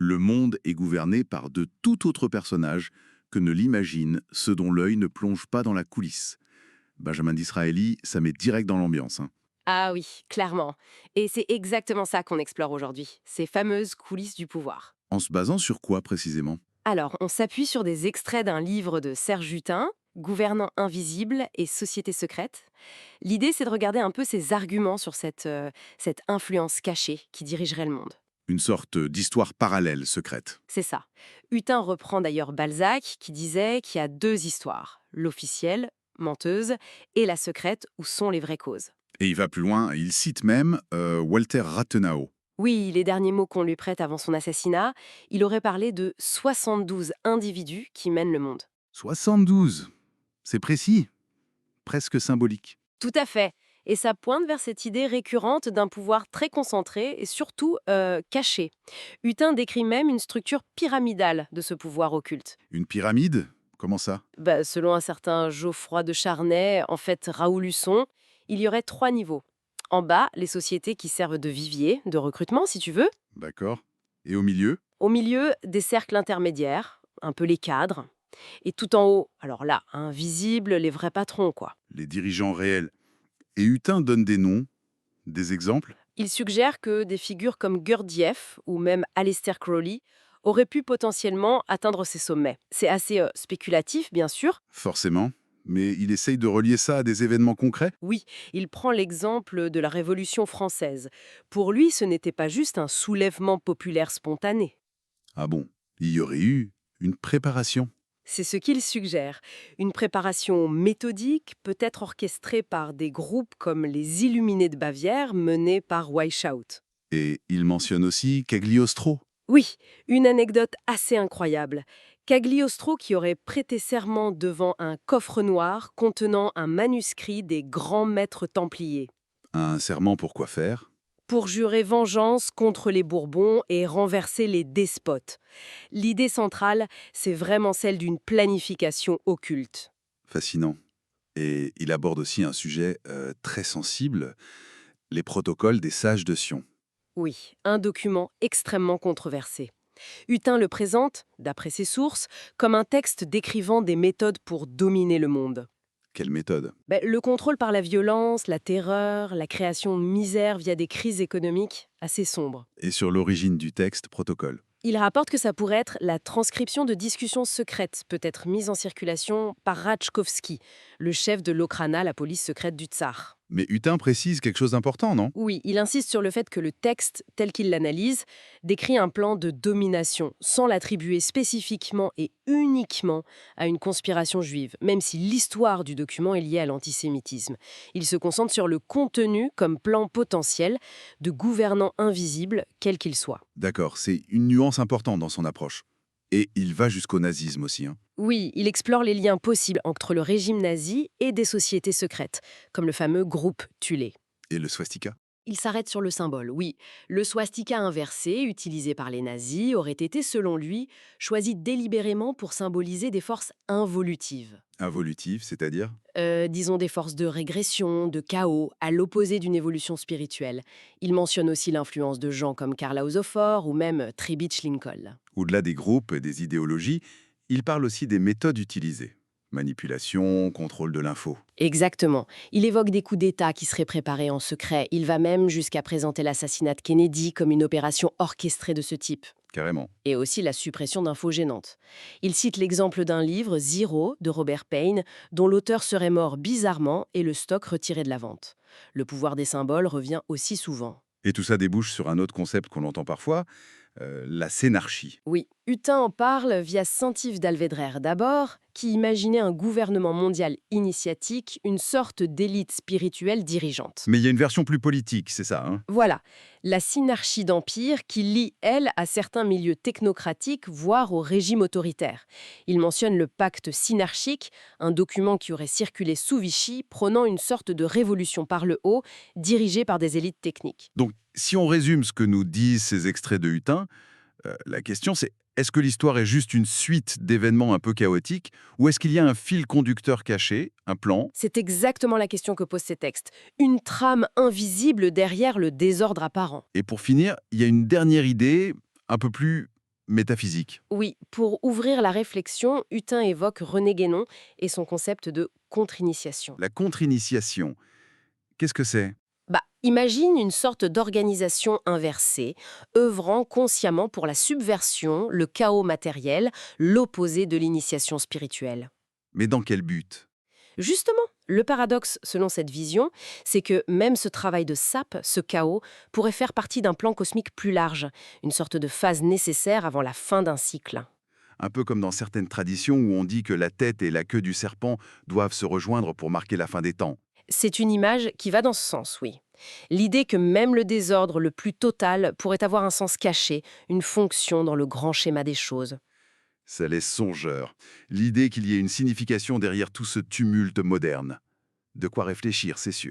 Le monde est gouverné par de tout autres personnages que ne l'imagine ceux dont l'œil ne plonge pas dans la coulisse. Benjamin Disraeli, ça met direct dans l'ambiance, hein. Ah oui, clairement. Et c'est exactement ça qu'on explore aujourd'hui, ces fameuses coulisses du pouvoir. En se basant sur quoi précisément? Alors, on s'appuie sur des extraits d'un livre de Serge Hutin, Gouvernants invisibles et Société secrète. L'idée, c'est de regarder un peu ses arguments sur cette influence cachée qui dirigerait le monde. Une sorte d'histoire parallèle secrète. C'est ça. Hutin reprend d'ailleurs Balzac, qui disait qu'il y a deux histoires, l'officielle, menteuse, et la secrète, où sont les vraies causes. Et il va plus loin, il cite même Walter Rathenau. Oui, les derniers mots qu'on lui prête avant son assassinat, il aurait parlé de 72 individus qui mènent le monde. 72. C'est précis, presque symbolique. Tout à fait. Et ça pointe vers cette idée récurrente d'un pouvoir très concentré et surtout caché. Hutin décrit même une structure pyramidale de ce pouvoir occulte. Une pyramide? Comment ça? Selon un certain Geoffroy de Charnay, en fait Raoul Husson, il y aurait trois niveaux. En bas, les sociétés qui servent de vivier, de recrutement si tu veux. D'accord. Et au milieu? Au milieu, des cercles intermédiaires, un peu les cadres. Et tout en haut, alors là, invisibles, les vrais patrons, quoi. Les dirigeants réels. Et Hutin donne des noms, des exemples? Il suggère que des figures comme Gurdjieff ou même Aleister Crowley auraient pu potentiellement atteindre ces sommets. C'est assez spéculatif, bien sûr. Forcément. Mais il essaye de relier ça à des événements concrets? Oui, il prend l'exemple de la Révolution française. Pour lui, ce n'était pas juste un soulèvement populaire spontané. Ah bon? Il y aurait eu une préparation? C'est ce qu'il suggère. Une préparation méthodique, peut-être orchestrée par des groupes comme les Illuminés de Bavière, menés par Weishaupt. Et il mentionne aussi Cagliostro. Oui, une anecdote assez incroyable. Cagliostro qui aurait prêté serment devant un coffre noir contenant un manuscrit des grands maîtres templiers, Un serment pour quoi faire? pour jurer vengeance contre les Bourbons et renverser les despotes. L'idée centrale, c'est vraiment celle d'une planification occulte. Fascinant. Et il aborde aussi un sujet très sensible, les protocoles des sages de Sion. Oui, un document extrêmement controversé. Hutin le présente, d'après ses sources, comme un texte décrivant des méthodes pour dominer le monde. Quelle méthode? Le contrôle par la violence, la terreur, la création de misère via des crises économiques assez sombres. Et sur l'origine du texte, protocole. Il rapporte que ça pourrait être la transcription de discussions secrètes, peut-être mises en circulation par Ratchkovski, le chef de l'Okhrana, la police secrète du Tsar. Mais Hutin précise quelque chose d'important, non? Oui, il insiste sur le fait que le texte, tel qu'il l'analyse, décrit un plan de domination, sans l'attribuer spécifiquement et uniquement à une conspiration juive, même si l'histoire du document est liée à l'antisémitisme. Il se concentre sur le contenu comme plan potentiel de gouvernants invisibles, quels qu'ils soient. D'accord, c'est une nuance importante dans son approche. Et il va jusqu'au nazisme aussi, hein. Oui, il explore les liens possibles entre le régime nazi et des sociétés secrètes, comme le fameux groupe Thulé. Et le swastika? Il s'arrête sur le symbole, oui. Le swastika inversé, utilisé par les nazis, aurait été, selon lui, choisi délibérément pour symboliser des forces involutives. Involutif, c'est-à-dire? Disons des forces de régression, de chaos, à l'opposé d'une évolution spirituelle. Il mentionne aussi l'influence de gens comme Karl Haushofer ou même Tribich Lincoln. Au-delà des groupes et des idéologies, il parle aussi des méthodes utilisées. Manipulation, contrôle de l'info. Exactement. Il évoque des coups d'État qui seraient préparés en secret. Il va même jusqu'à présenter l'assassinat de Kennedy comme une opération orchestrée de ce type. Carrément. Et aussi la suppression d'infos gênantes. Il cite l'exemple d'un livre, Zero, de Robert Payne, dont l'auteur serait mort bizarrement et le stock retiré de la vente. Le pouvoir des symboles revient aussi souvent. Et tout ça débouche sur un autre concept qu'on entend parfois, la scénarchie. Oui, Hutin en parle via Saint-Yves d'Alvedrère d'abord, qui imaginait un gouvernement mondial initiatique, une sorte d'élite spirituelle dirigeante. Mais il y a une version plus politique, c'est ça, hein? Voilà, la synarchie d'empire qui lie, elle, à certains milieux technocratiques, voire au régime autoritaire. Il mentionne le pacte synarchique, un document qui aurait circulé sous Vichy, prônant une sorte de révolution par le haut, dirigée par des élites techniques. Donc, si on résume ce que nous disent ces extraits de Hutin, la question c'est, est-ce que l'histoire est juste une suite d'événements un peu chaotiques, ou est-ce qu'il y a un fil conducteur caché, un plan? C'est exactement la question que posent ces textes. Une trame invisible derrière le désordre apparent. Et pour finir, il y a une dernière idée, un peu plus métaphysique. Oui, pour ouvrir la réflexion, Hutin évoque René Guénon et son concept de contre-initiation. La contre-initiation, qu'est-ce que c'est? Imagine une sorte d'organisation inversée, œuvrant consciemment pour la subversion, le chaos matériel, l'opposé de l'initiation spirituelle. Mais dans quel but? Justement, le paradoxe, selon cette vision, c'est que même ce travail de sape, ce chaos, pourrait faire partie d'un plan cosmique plus large, une sorte de phase nécessaire avant la fin d'un cycle. Un peu comme dans certaines traditions où on dit que la tête et la queue du serpent doivent se rejoindre pour marquer la fin des temps. C'est une image qui va dans ce sens, oui. L'idée que même le désordre le plus total pourrait avoir un sens caché, une fonction dans le grand schéma des choses. Ça laisse songeur. L'idée qu'il y ait une signification derrière tout ce tumulte moderne. De quoi réfléchir, c'est sûr.